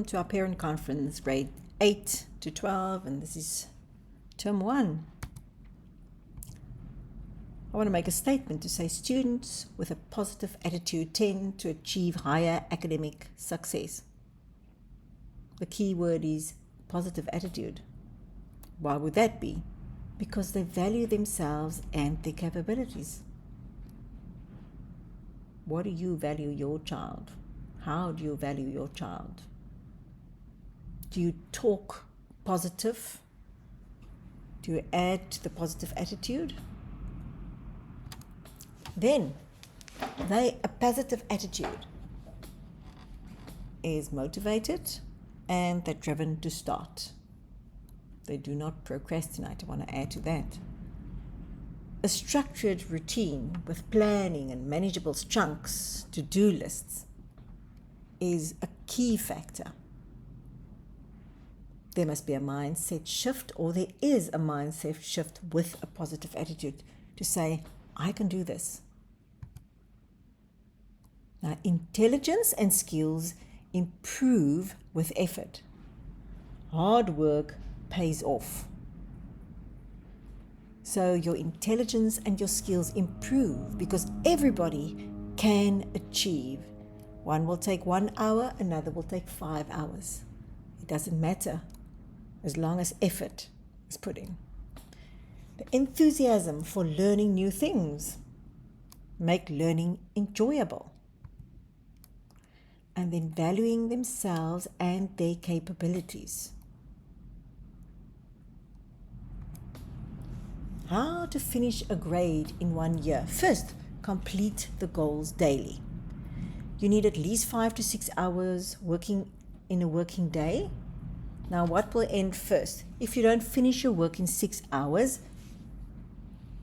To our parent conference, grade 8 to 12, and this is term 1. I want to make a statement to say students with a positive attitude tend to achieve higher academic success. The key word is positive attitude. Why would that be? Because they value themselves and their capabilities. What do you value your child? How do you value your child? Do you talk positive? Do you add to the positive attitude? Then, a positive attitude is motivated and they're driven to start. They do not procrastinate. I want to add to that. A structured routine with planning and manageable chunks, to-do lists, is a key factor. There must be a mindset shift, or there is a mindset shift with a positive attitude to say, I can do this. Now, intelligence and skills improve with effort. Hard work pays off. So your intelligence and your skills improve because everybody can achieve. One will take 1 hour, another will take 5 hours. It doesn't matter as long as effort is put in. The enthusiasm for learning new things make learning enjoyable. And then valuing themselves and their capabilities. How to finish a grade in 1 year? First, complete the goals daily. You need at least 5 to 6 hours working in a working day. Now, what will end first? If you don't finish your work in 6 hours,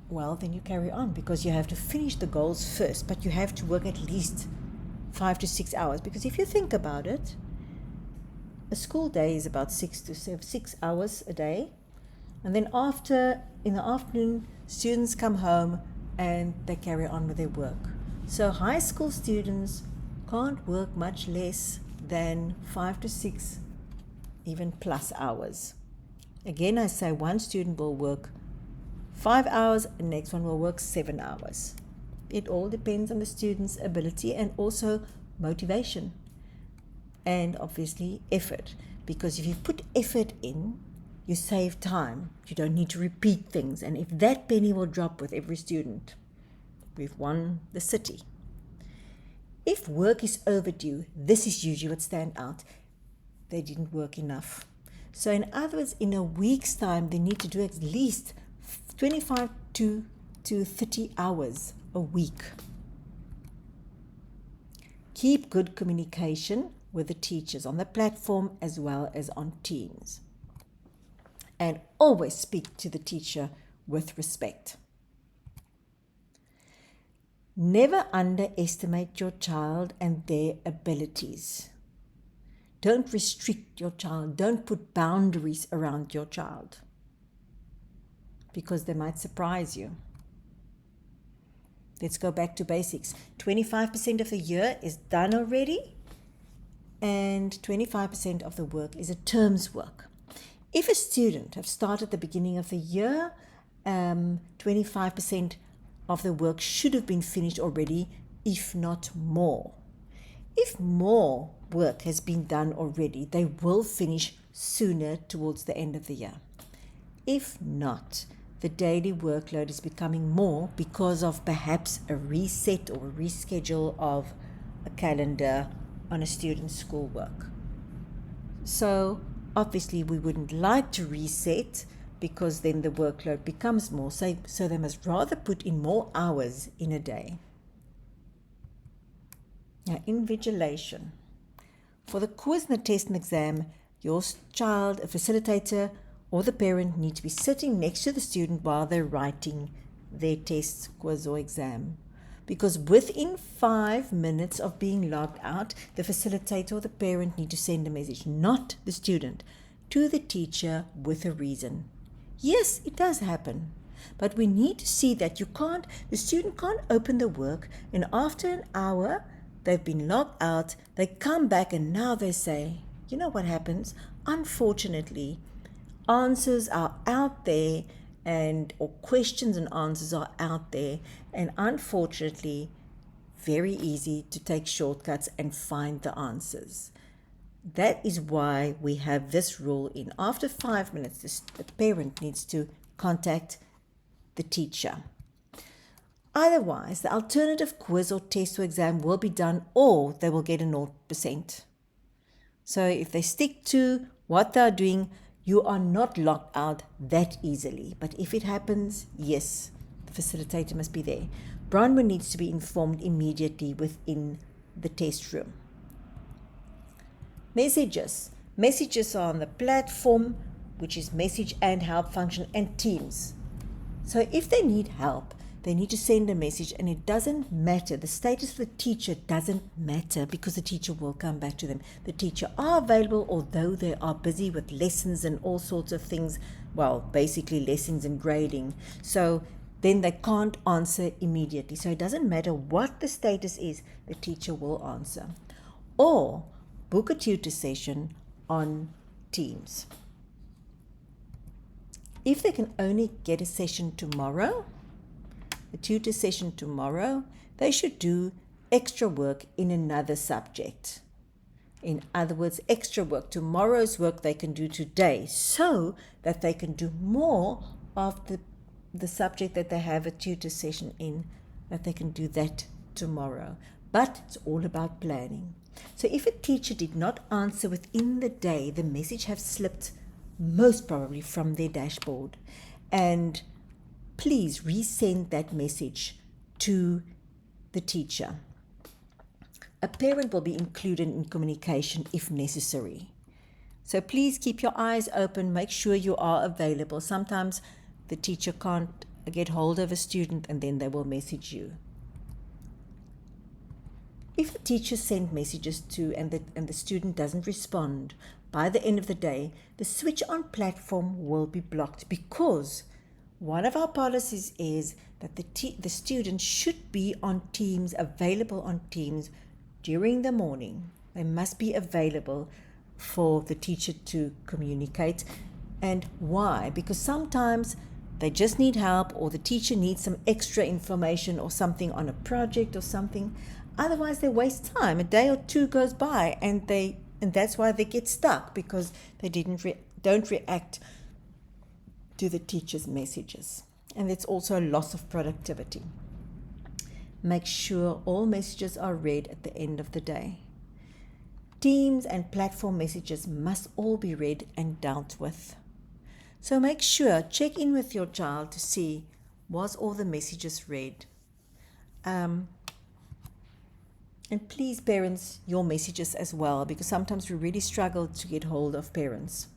well, then you carry on because you have to finish the goals first, but you have to work at least 5 to 6 hours. Because if you think about it, a school day is about 6 hours a day. And then in the afternoon, students come home and they carry on with their work. So high school students can't work much less than 5 to 6, even plus hours. Again, I say one student will work 5 hours, the next one will work 7 hours. It all depends on the student's ability and also motivation and obviously effort. Because if you put effort in, you save time. You don't need to repeat things. And if that penny will drop with every student, we've won the city. If work is overdue, this is usually what stands out. They didn't work enough. So in other words, in a week's time, they need to do at least 25 to 30 hours a week. Keep good communication with the teachers on the platform as well as on Teams. And always speak to the teacher with respect. Never underestimate your child and their abilities. Don't restrict your child. Don't put boundaries around your child because they might surprise you. Let's go back to basics. 25% of the year is done already, and 25% of the work is a term's work. If a student have started at the beginning of the year, 25% of the work should have been finished already, if not more. If more work has been done already, they will finish sooner towards the end of the year. If not, the daily workload is becoming more because of perhaps a reset or a reschedule of a calendar on a student's schoolwork. So obviously we wouldn't like to reset because then the workload becomes more. So they must rather put in more hours in a day. Now, invigilation. For the quiz and the test and exam, your child, a facilitator, or the parent need to be sitting next to the student while they're writing their test, quiz, or exam. Because within 5 minutes of being logged out, the facilitator or the parent need to send a message, not the student, to the teacher with a reason. Yes, it does happen. But we need to see that the student can't open the work, and after an hour, they've been logged out, they come back and now they say, you know what happens? Unfortunately, answers are out there, or questions and answers are out there, and unfortunately very easy to take shortcuts and find the answers. That is why we have this rule in. After 5 minutes, the parent needs to contact the teacher. Otherwise, the alternative quiz or test or exam will be done, or they will get a 0%. So if they stick to what they're doing, you are not locked out that easily. But if it happens, yes, the facilitator must be there. Bronwyn needs to be informed immediately within the test room. Messages. Messages are on the platform, which is message and help function, and Teams. So if they need help, they need to send a message, and it doesn't matter. The status of the teacher doesn't matter, because the teacher will come back to them. The teacher are available, although they are busy with lessons and all sorts of things. Well, basically lessons and grading. So then they can't answer immediately. So it doesn't matter what the status is, the teacher will answer. Or book a tutor session on Teams. If they can only get a session tomorrow, a tutor session tomorrow, they should do extra work in another subject. In other words, extra work. Tomorrow's work they can do today, so that they can do more of the subject that they have a tutor session in, that they can do that tomorrow. But it's all about planning. So if a teacher did not answer within the day, the message has slipped most probably from their dashboard. And please resend that message to the teacher. A parent will be included in communication if necessary. So please keep your eyes open, make sure you are available. Sometimes the teacher can't get hold of a student, and then they will message you. If a teacher sends messages to and the student doesn't respond, by the end of the day, the switch on platform will be blocked, because one of our policies is that the student should be on Teams, available on Teams during the morning. They must be available for the teacher to communicate. And why? Because sometimes they just need help, or the teacher needs some extra information or something on a project or something. Otherwise, they waste time. A day or two goes by, and that's why they get stuck, because they don't react to the teacher's messages. And it's also a loss of productivity. Make sure all messages are read at the end of the day. Teams and platform messages must all be read and dealt with. So make sure, check in with your child to see, was all the messages read? And please, parents, your messages as well, because sometimes we really struggle to get hold of parents.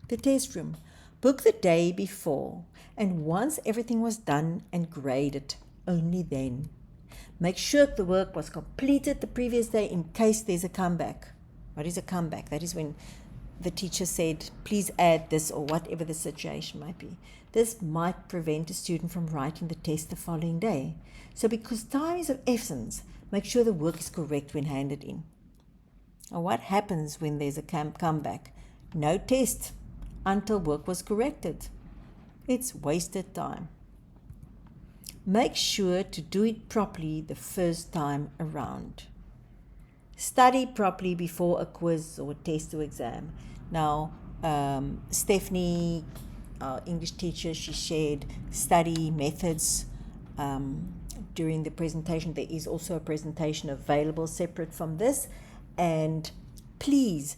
The test room. Book the day before, and once everything was done and graded, only then. Make sure the work was completed the previous day in case there's a comeback. What is a comeback? That is when the teacher said, please add this, or whatever the situation might be. This might prevent a student from writing the test the following day. So because time is of essence, make sure the work is correct when handed in. Now, what happens when there's a comeback? No test until work was corrected. It's wasted time. Make sure to do it properly the first time around. Study properly before a quiz or a test or exam. Now, Stephanie, our English teacher, she shared study methods during the presentation. There is also a presentation available separate from this. And please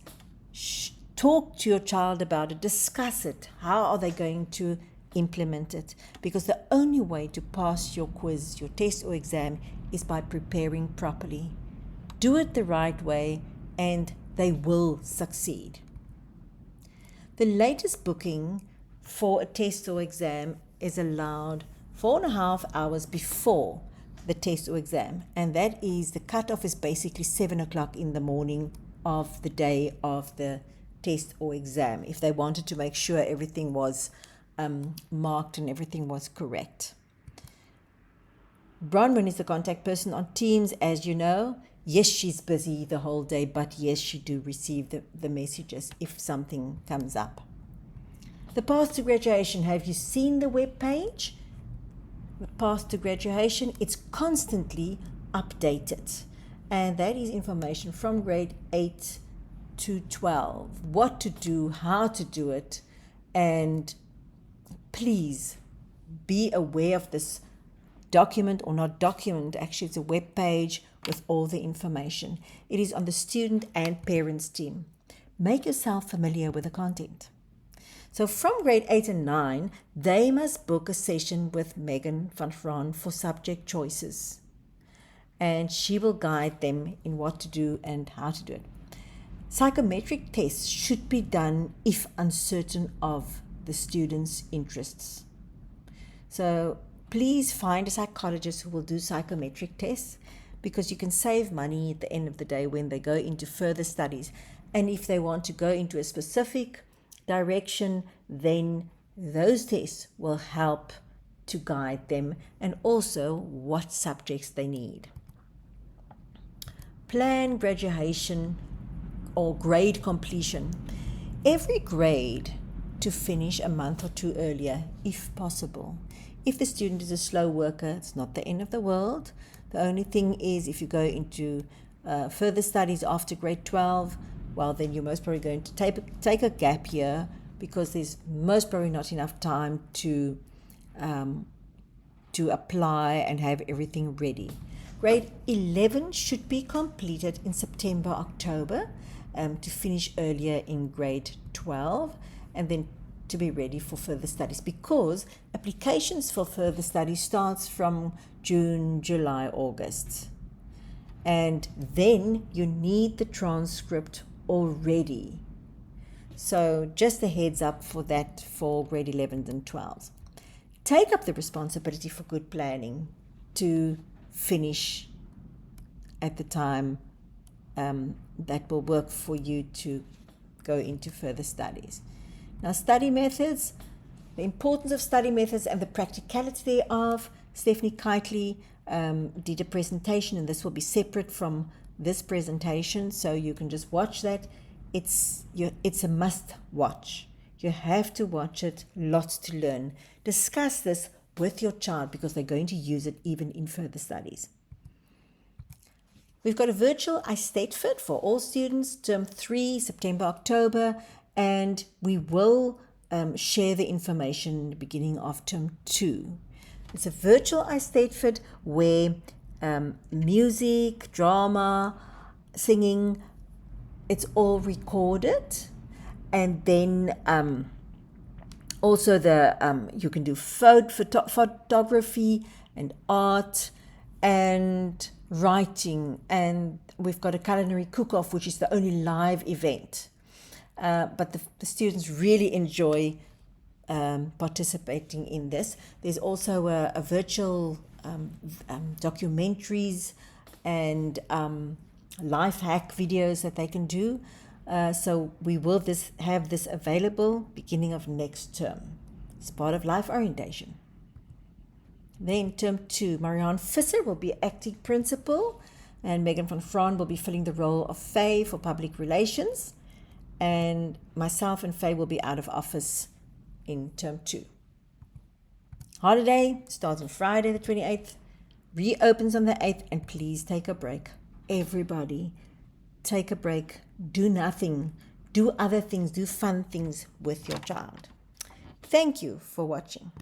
talk to your child about it, discuss it. How are they going to implement it? Because the only way to pass your quiz, your test or exam, is by preparing properly. Do it the right way, and they will succeed. The latest booking for a test or exam is allowed 4.5 hours before the test or exam, and that is, the cutoff is basically 7 o'clock in the morning of the day of the test or exam, if they wanted to make sure everything was marked and everything was correct. Bronwyn is the contact person on Teams, as you know. Yes, she's busy the whole day, but yes, she do receive the messages if something comes up. The Path to Graduation, have you seen the web page? The Path to Graduation, it's constantly updated. And that is information from grade 8 to 12. What to do, how to do it, and please be aware of this document or not document. Actually, it's a web page with all the information. It is on the student and parents team. Make yourself familiar with the content. So from grade 8 and 9, they must book a session with Megan van Vraan for subject choices. And she will guide them in what to do and how to do it. Psychometric tests should be done if uncertain of the student's interests. So please find a psychologist who will do psychometric tests, because you can save money at the end of the day when they go into further studies. And if they want to go into a specific direction, then those tests will help to guide them, and also what subjects they need. Plan graduation or grade completion. Every grade to finish a month or two earlier, if possible. If the student is a slow worker, it's not the end of the world. The only thing is, if you go into further studies after grade 12, well, then you're most probably going to take a gap year, because there's most probably not enough time to apply and have everything ready. Grade 11 should be completed in September, October, to finish earlier in grade 12, and then to be ready for further studies, because applications for further studies starts from June, July, August. And then you need the transcript already. So just a heads up for that for grade 11s and 12s. Take up the responsibility for good planning to finish at the time that will work for you to go into further studies. Now, study methods, the importance of study methods and the practicality thereof. Stephanie Kitely did a presentation, and this will be separate from this presentation, so you can just watch that. It's a must watch. You have to watch it, lots to learn. Discuss this with your child, because they're going to use it even in further studies. We've got a virtual iStateFit for all students, term 3, September, October, and we will share the information in the beginning of term 2. It's a virtual iStateFit where music, drama, singing, it's all recorded, and then also you can do photography and art and writing, and we've got a culinary cook-off, which is the only live event. But the students really enjoy participating in this. There's also a virtual documentaries and life hack videos that they can do. So we will have this available beginning of next term. It's part of life orientation. Then term 2, Marianne Visser will be acting principal, and Megan van Vraan will be filling the role of Faye for public relations, and myself and Faye will be out of office in term 2. Holiday starts on Friday the 28th, reopens on the 8th, and please take a break. Everybody, take a break, do nothing, do other things, do fun things with your child. Thank you for watching.